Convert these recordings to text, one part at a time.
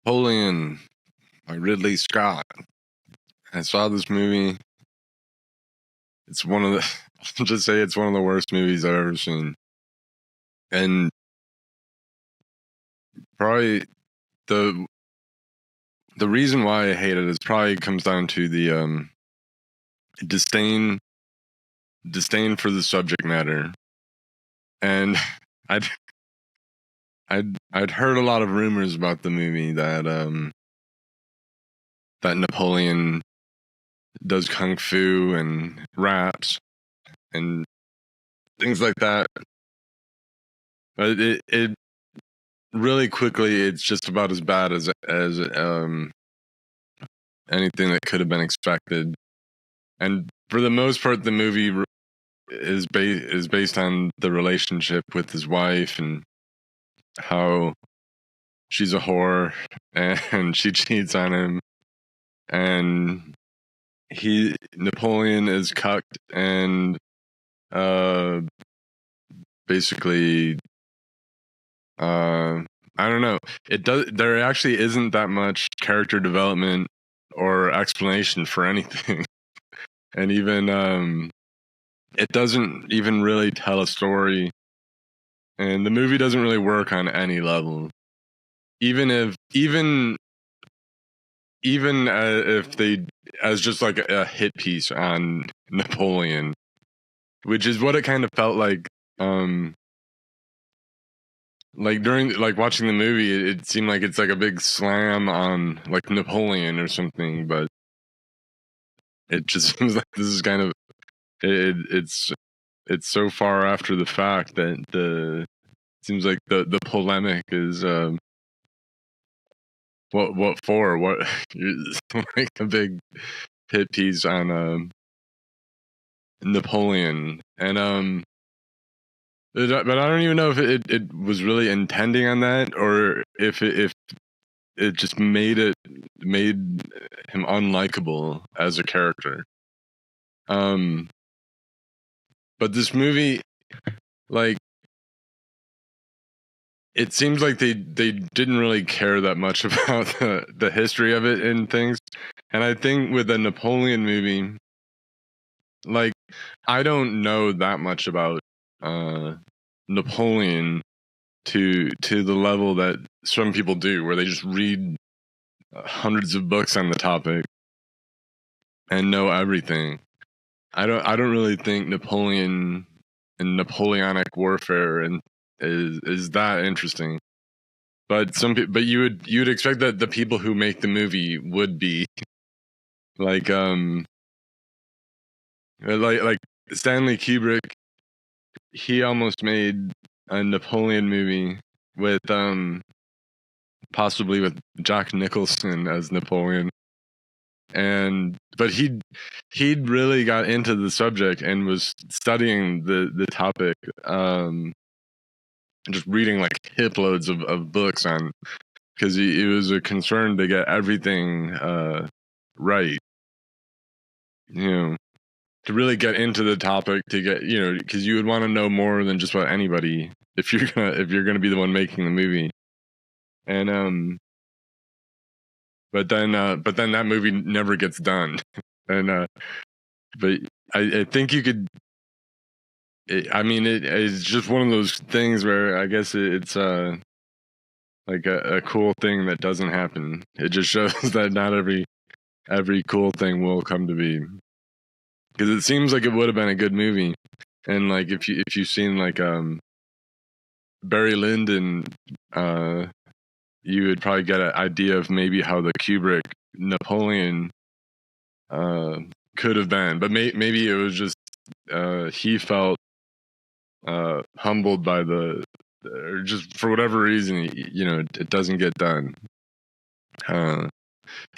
Napoleon by Ridley Scott. I saw this movie. It's one of the, I'll just say it's one of the worst movies I've ever seen. And probably the reason why I hate it is probably comes down to the disdain for the subject matter. And I'd heard a lot of rumors about the movie that Napoleon does kung fu and raps and things like that. But it really quickly, it's just about as bad as anything that could have been expected. And for the most part, the movie is based on the relationship with his wife and how she's a whore and she cheats on him, and Napoleon is cucked and basically I don't know. There actually isn't that much character development or explanation for anything. And even it doesn't even really tell a story. And the movie doesn't really work on any level. Even if they, as just like a hit piece on Napoleon, which is what it kind of felt like during watching the movie, it seemed like it's like a big slam on like Napoleon or something, but it just seems like this is kind of it's so far after the fact that it seems like the polemic is what for what like a big hit piece on Napoleon. And but I don't even know if it was really intending on that, or if it just made him unlikable as a character. But this movie, like, it seems like they didn't really care that much about the history of it and things. And I think with a Napoleon movie, like, I don't know that much about Napoleon to the level that some people do, where they just read hundreds of books on the topic and know everything. I don't really think Napoleon and Napoleonic warfare and is that interesting. But but you would expect that the people who make the movie would be like like Stanley Kubrick. He almost made a Napoleon movie with possibly with Jack Nicholson as Napoleon. But he'd really got into the subject and was studying the topic, just reading like shitloads of books on, because it was a concern to get everything right, to really get into the topic, to get, because you would want to know more than just about anybody if you're gonna be the one making the movie. And but then that movie never gets done. And but I think you could. It's just one of those things where I guess it's like a cool thing that doesn't happen. It just shows that not every cool thing will come to be. Because it seems like it would have been a good movie, and like if you've seen like Barry Lyndon, you would probably get an idea of maybe how the Kubrick Napoleon could have been. But maybe it was just he felt humbled by or just for whatever reason, it doesn't get done. The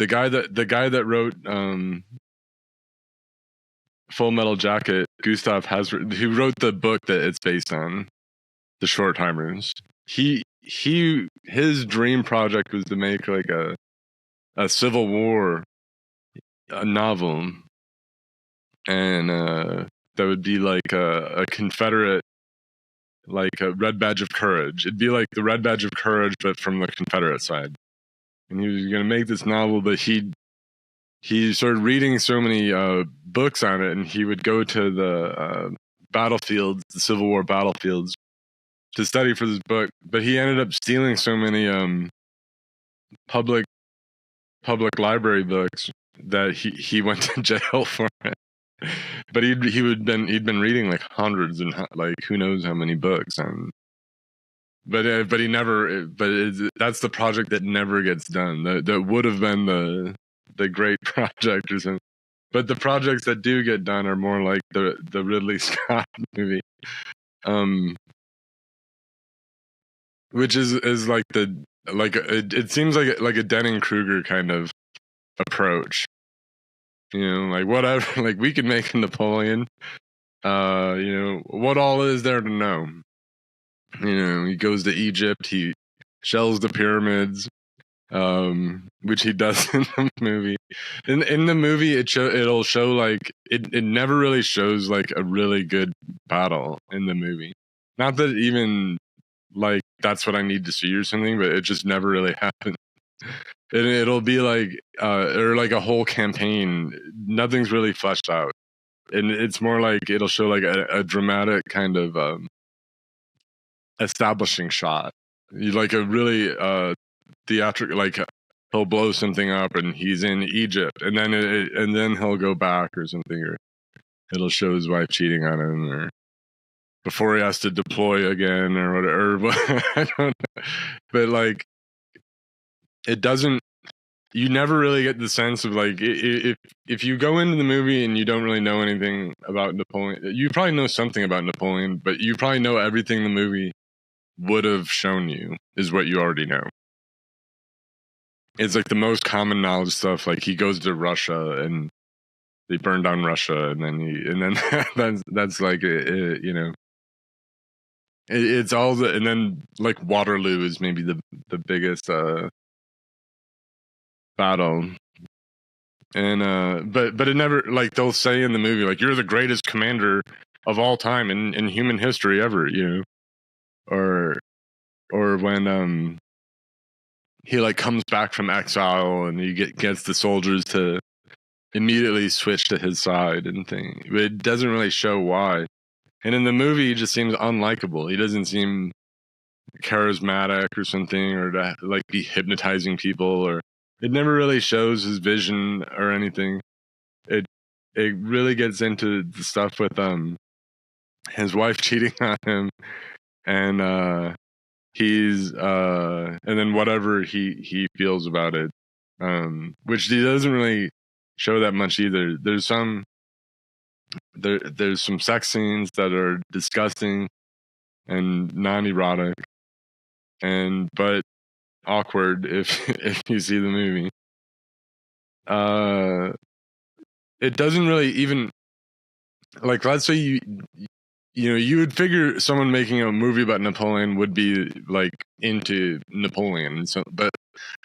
guy that wrote Full Metal Jacket, Gustav Hasbro, who wrote the book that it's based on, The Short Timers, his dream project was to make like a Civil War novel, and that would be like a Confederate, like a Red Badge of Courage. It'd be like the Red Badge of Courage, but from the Confederate side. and he was going to make this novel, but he started reading so many books on it, and he would go to the battlefields, the Civil War battlefields, to study for this book. But he ended up stealing so many public library books that he went to jail for it. But he'd been reading like hundreds and like who knows how many books, and but he never. That's the project that never gets done. That would have been the great project or something. But the projects that do get done are more like the Ridley Scott movie, which is like it seems like a Dunning-Kruger kind of approach. You know, like whatever, like we could make a Napoleon. You know, what all is there to know? You know, he goes to Egypt, he shells the pyramids, which he does in the movie. In the movie, it'll show like it never really shows like a really good battle in the movie. Not that even like that's what I need to see or something, but it just never really happens. And it'll be like or like a whole campaign. Nothing's really fleshed out, and it's more like it'll show like a dramatic kind of establishing shot. You like a really theatrical, like he'll blow something up and he's in Egypt, and then he'll go back or something, or it'll show his wife cheating on him, or before he has to deploy again, or whatever. I don't know. But like, it doesn't. You never really get the sense of like if you go into the movie and you don't really know anything about Napoleon, you probably know something about Napoleon, but you probably know everything the movie would have shown you is what you already know. It's like the most common knowledge stuff. Like he goes to Russia and they burn down Russia, and then that's like you know, it's all the, and then like Waterloo is maybe the biggest battle. And but it never, like they'll say in the movie like you're the greatest commander of all time in human history ever, you know, or when he like comes back from exile and he gets the soldiers to immediately switch to his side and thing. But it doesn't really show why. And in the movie, he just seems unlikable. He doesn't seem charismatic or something, or to like be hypnotizing people, or it never really shows his vision or anything. It really gets into the stuff with his wife cheating on him, and he's and then whatever he feels about it, which he doesn't really show that much either. There's some sex scenes that are disgusting and non-erotic, but awkward if you see the movie. It doesn't really even, like, let's say you know, you would figure someone making a movie about Napoleon would be like into Napoleon. So, but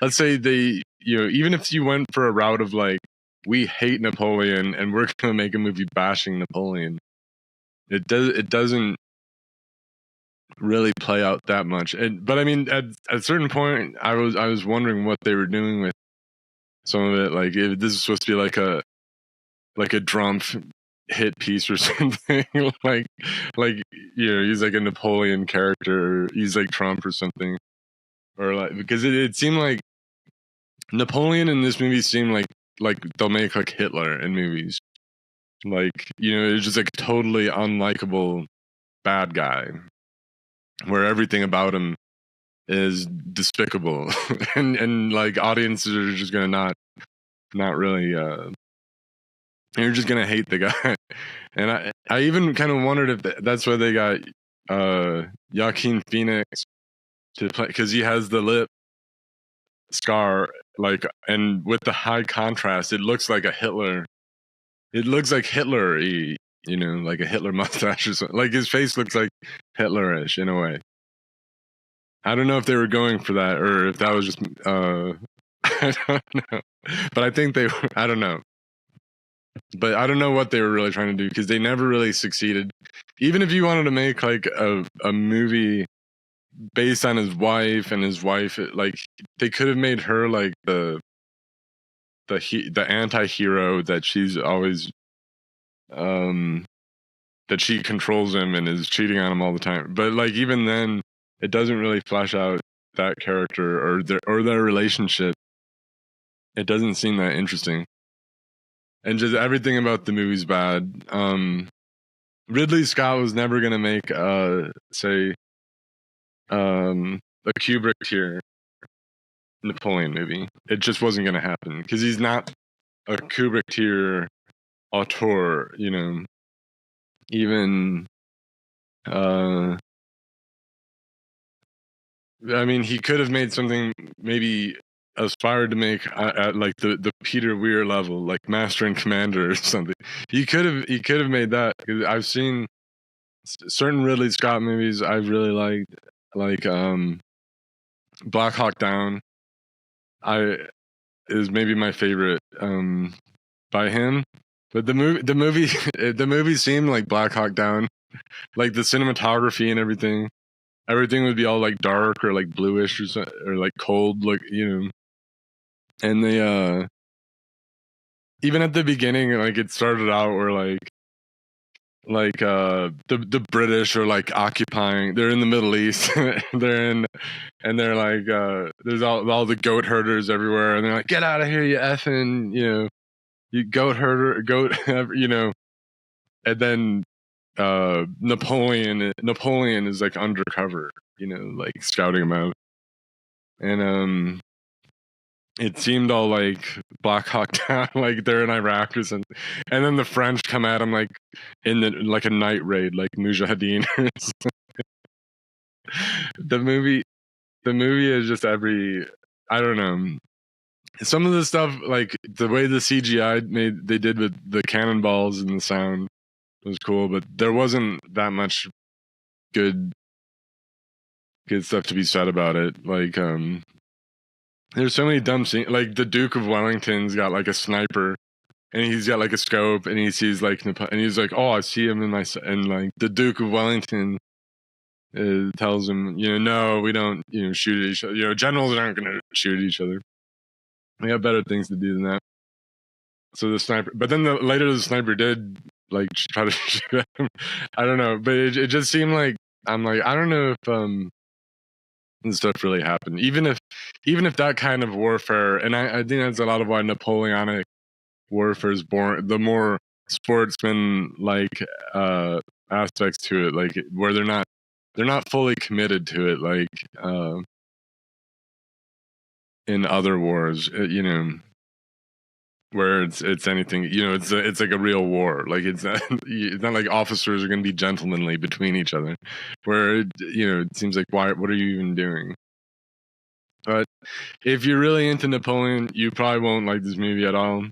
let's say they, you know, even if you went for a route of like, we hate Napoleon and we're going to make a movie bashing Napoleon, it doesn't really play out that much. But I mean, at a certain point, I was wondering what they were doing with some of it. Like, if this is supposed to be like a drum hit piece or something, like you know, he's like a Napoleon character, or he's like Trump or something, or like, because it seemed like Napoleon in this movie seemed like they'll make like Hitler in movies, like, you know, it's just like totally unlikable bad guy where everything about him is despicable and like audiences are just gonna not really you're just gonna hate the guy. And I even kind of wondered if that's why they got Joaquin Phoenix to play, because he has the lip scar, like, and with the high contrast, it looks like a Hitler. It looks like Hitler-y, you know, like a Hitler mustache or something. Like his face looks like Hitlerish in a way. I don't know if they were going for that or if that was just I don't know. But I think they were, I don't know. But I don't know what they were really trying to do, because they never really succeeded. Even if you wanted to make like a movie based on his wife, and his wife, like, they could have made her like the anti-hero, that she's always that she controls him and is cheating on him all the time. But like, even then, it doesn't really flesh out that character or their relationship. It doesn't seem that interesting, and just everything about the movie's bad. Ridley Scott was never gonna make say a Kubrick tier Napoleon movie. It just wasn't gonna happen because he's not a Kubrick tier auteur, you know. Even I mean, he could have made something, maybe aspired to make at like the Peter Weir level, like Master and Commander or something. He could have made that, because I've seen certain Ridley Scott movies I've really liked, like Black Hawk Down. Is maybe my favorite by him. But the movie seemed like Black Hawk Down, like the cinematography and everything. Everything would be all like dark or like bluish or like cold, like, you know. And they even at the beginning, like, it started out where the British are like occupying, they're in the Middle East. They're like there's all the goat herders everywhere, and they're like, get out of here, you effing, you know, you goat herder, goat, you know. And then Napoleon is like undercover, you know, like scouting him out. And it seemed all like Black Hawk Down, like they're in Iraq or something. And then the French come at him like in like a night raid, like Mujahideen. the movie the movie is just I don't know. Some of the stuff, like the way the CGI they did with the cannonballs and the sound was cool, but there wasn't that much good stuff to be said about it. Like there's so many dumb scenes. Like the Duke of Wellington's got like a sniper, and he's got like a scope, and he sees like and he's like, oh, I see him in my, and like the Duke of Wellington tells him, you know, no, we don't, you know, shoot at each other. You know, generals aren't going to shoot at each other. They have better things to do than that. So the sniper, but then later the sniper did like try to shoot at him. I don't know, but it just seemed like, I'm like, I don't know if and stuff really happened. Even if that kind of warfare, and I think that's a lot of why Napoleonic warfare is born, the more sportsman like aspects to it, like where they're not fully committed to it, like in other wars, you know, where it's anything, you know, it's like a real war. Like it's not like officers are going to be gentlemanly between each other, where you know, it seems like, what are you even doing? But if you're really into Napoleon, you probably won't like this movie at all.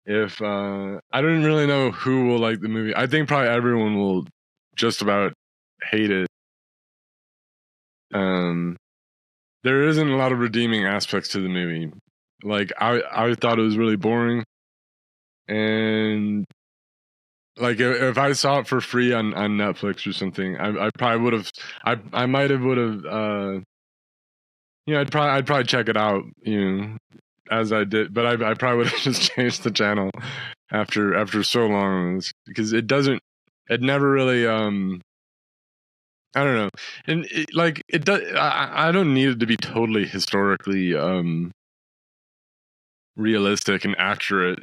If I don't really know who will like the movie. I think probably everyone will just about hate it. There isn't a lot of redeeming aspects to the movie. Like I thought it was really boring, and like if I saw it for free on Netflix or something, I probably would have. I might have would have. You know, I'd probably check it out, you know, as I did, but I probably would have just changed the channel after so long, because it never really I don't know, and like it does. I don't need it to be totally historically realistic and accurate,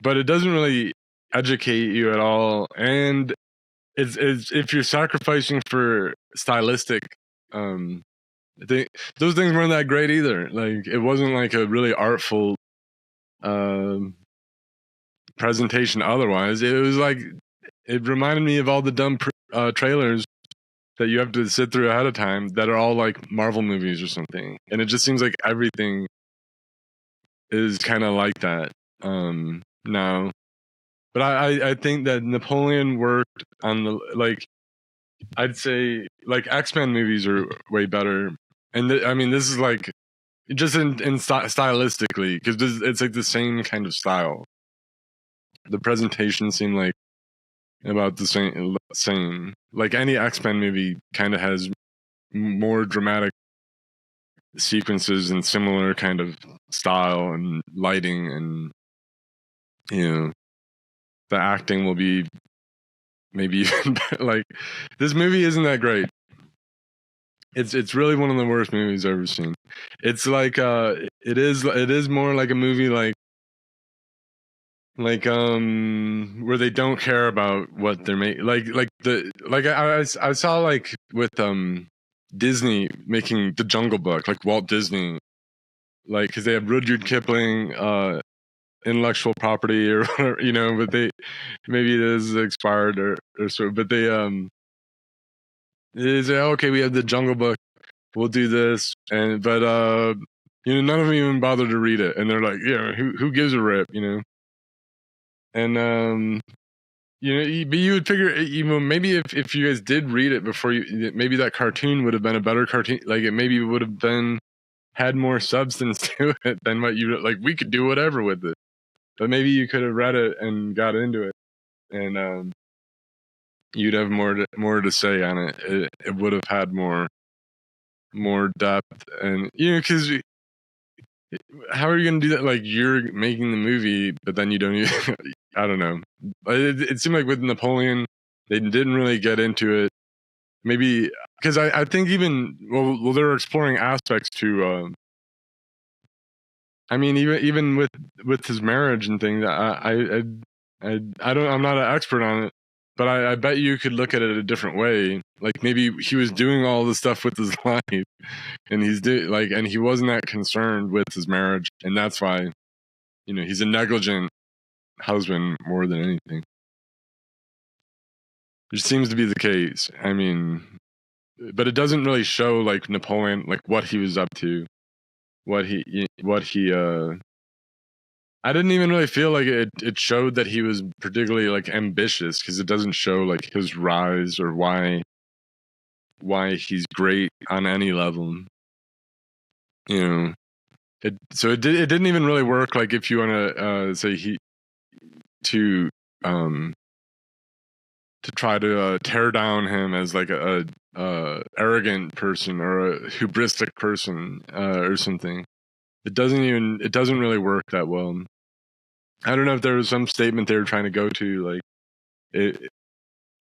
but it doesn't really educate you at all, and it's if you're sacrificing for stylistic those things weren't that great either. Like it wasn't like a really artful presentation otherwise. It was like, it reminded me of all the dumb trailers that you have to sit through ahead of time that are all like Marvel movies or something, and it just seems like everything is kind of like that now. But I think that Napoleon worked on the, like, I'd say like X-Men movies are way better, and I mean this is like just in stylistically, because it's like the same kind of style. The presentation seemed like about the same. Like any X-Men movie kind of has more dramatic sequences and similar kind of style and lighting, and the acting will be maybe even better. Like, this movie isn't that great. It's really one of the worst movies I've ever seen. It's like it is more like a movie like where they don't care about what they're making. I saw like with Disney making The Jungle Book, like Walt Disney, like, because they have Rudyard Kipling intellectual property or whatever, but maybe it is expired or so, but they say, okay, we have The Jungle Book, we'll do this, but none of them even bother to read it, and they're like, yeah, who gives a rip, and but you would figure, maybe if you guys did read it before maybe that cartoon would have been a better cartoon, like it maybe would have had more substance to it than what we could do whatever with it, but maybe you could have read it and got into it, and you'd have more to say on it. It would have had more depth, and because how are you going to do that? Like, you're making the movie, but then you don't even, I don't know. It seemed like with Napoleon, they didn't really get into it. Maybe because I think even well they're exploring aspects to. I mean, even with his marriage and things, I don't, I'm not an expert on it, but I bet you could look at it a different way. Like, maybe he was doing all this stuff with his life, and and he wasn't that concerned with his marriage, and that's why, he's a negligent husband more than anything. Which seems to be the case. I mean, but it doesn't really show like Napoleon, like what he was up to, what he I didn't even really feel like it showed that he was particularly like ambitious, because it doesn't show like his rise or why he's great on any level. It didn't even really work, like, if you want to say to try to tear down him as like a arrogant person or a hubristic person or something. It doesn't really work that well. I don't know if there was some statement they were trying to go to, like it.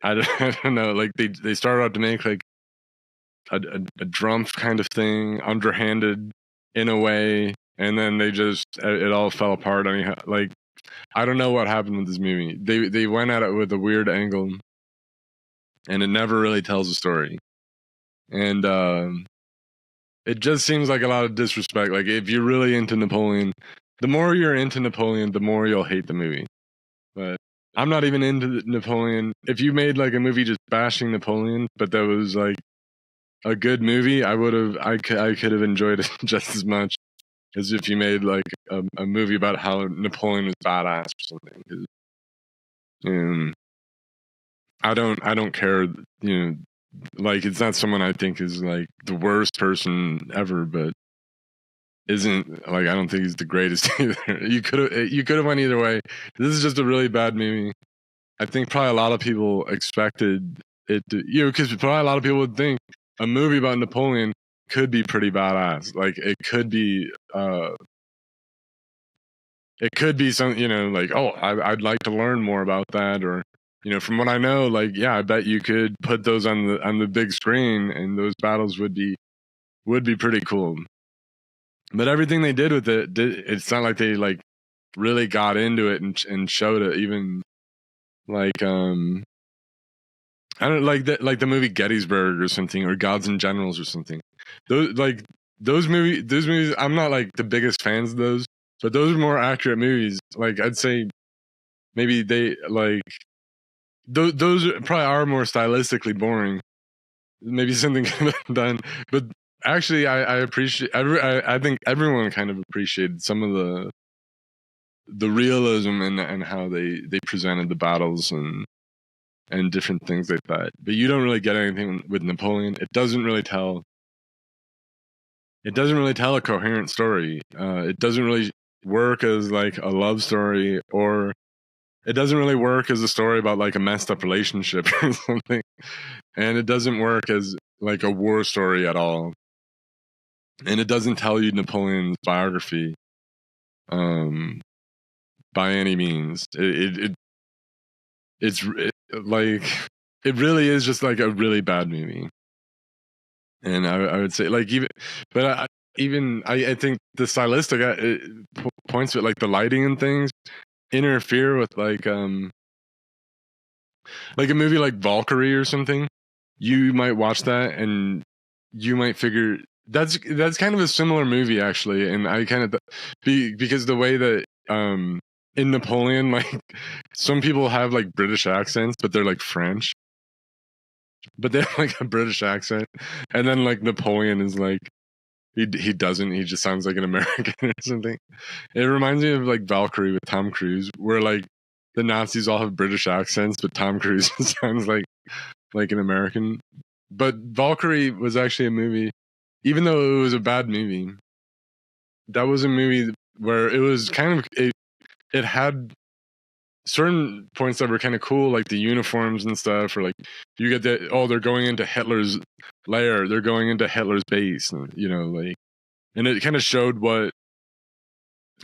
I don't know. Like, they started out to make like a Drumpf kind of thing, underhanded in a way, and then it all fell apart. I mean, like, I don't know what happened with this movie. They went at it with a weird angle, and it never really tells a story. And it just seems like a lot of disrespect. Like, if you're really into Napoleon, the more you're into Napoleon, the more you'll hate the movie. But I'm not even into Napoleon. If you made like a movie just bashing Napoleon, but that was like a good movie, I could have enjoyed it just as much as if you made like a movie about how Napoleon was badass or something. 'Cause, I don't care, like, it's not someone I think is like the worst person ever, but isn't, like, I don't think he's the greatest either. You could have went either way. This is just a really bad movie. I think probably a lot of people expected it to, because probably a lot of people would think a movie about Napoleon could be pretty badass. Like, it could be some, like, oh, I'd like to learn more about that, or from what I know, like, yeah, I bet you could put those on the big screen, and those battles would be pretty cool. But everything they did with it's not like they like really got into it and showed it, even like I don't like the movie Gettysburg or something, or Gods and Generals or something. Those movies, I'm not like the biggest fans of those, but those are more accurate movies. Like, I'd say maybe they like those probably are more stylistically boring. Maybe something could have been done, but actually, I appreciate I think everyone kind of appreciated some of the realism and how they presented the battles and different things like that. But you don't really get anything with Napoleon. It doesn't really tell a coherent story. It doesn't really work as like a love story or it doesn't really work as a story about like a messed up relationship or something, and it doesn't work as like a war story at all, and it doesn't tell you Napoleon's biography by any means. Like it really is just like a really bad movie, and I would say like even, but I think the stylistic points to it, like the lighting and things interfere with like a movie like Valkyrie or something. You might watch that and you might figure that's kind of a similar movie actually, and I kind of because the way that in Napoleon, like some people have like British accents, but they're like French, but they have like a British accent, and then like Napoleon is like he doesn't, he just sounds like an American or something. It reminds me of like Valkyrie with Tom Cruise, where like the Nazis all have British accents, but Tom Cruise sounds like an American. But Valkyrie was actually a movie, even though it was a bad movie. That was a movie where it was kind of it had certain points that were kind of cool, like the uniforms and stuff, or like you get that, oh, they're going into Hitler's lair, they're going into Hitler's base, you know, like, and it kind of showed what,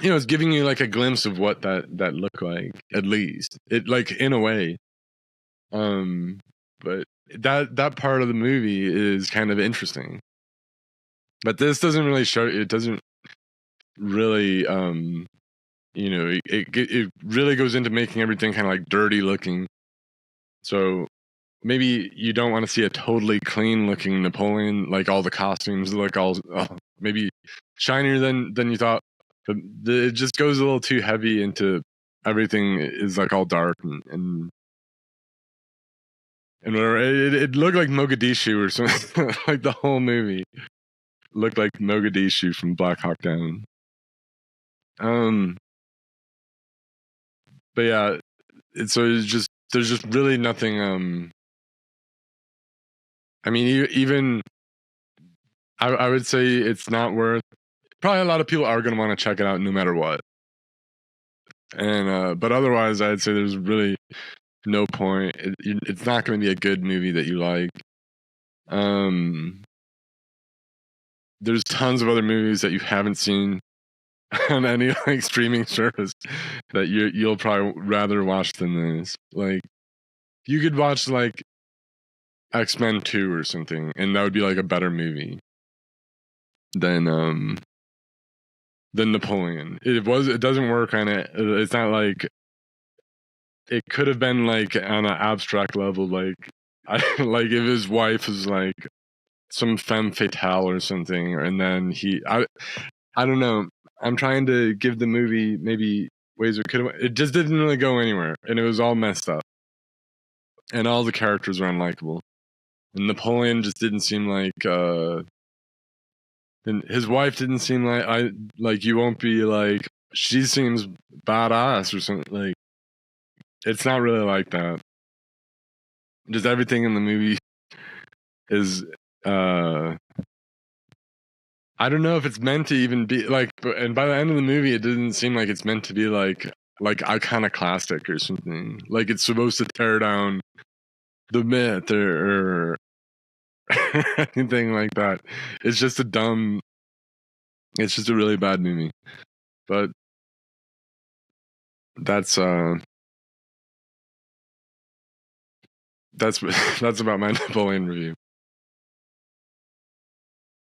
you know, it's giving you like a glimpse of what that looked like, at least it, like, in a way. But that part of the movie is kind of interesting, but this doesn't really show, it doesn't really you know, it really goes into making everything kind of like dirty looking. So maybe you don't want to see a totally clean looking Napoleon, like all the costumes look all maybe shinier than you thought, but it just goes a little too heavy into everything is like all dark and whatever. It looked like Mogadishu or something. Like the whole movie looked like Mogadishu from Black Hawk Down. But yeah, it's just, there's just really nothing. I mean, even I would say it's not worth. Probably a lot of people are going to want to check it out no matter what. And but otherwise, I'd say there's really no point. It's not going to be a good movie that you like. There's tons of other movies that you haven't seen on any like streaming service that you'll probably rather watch than this. Like you could watch like X-Men 2 or something, and that would be like a better movie than Napoleon. It doesn't work on it. It's not like it could have been like on an abstract level, like like if his wife was like some femme fatale or something, and then I don't know. I'm trying to give the movie maybe ways it could have. It just didn't really go anywhere, and it was all messed up, and all the characters were unlikable. And Napoleon just didn't seem like. And his wife didn't seem like you won't be like, she seems badass or something. Like it's not really like that. Just everything in the movie is I don't know if it's meant to even be like, and by the end of the movie it didn't seem like it's meant to be like iconoclastic or something. Like it's supposed to tear down the myth or anything like that. It's just it's just a really bad movie. But that's that's about my Napoleon review.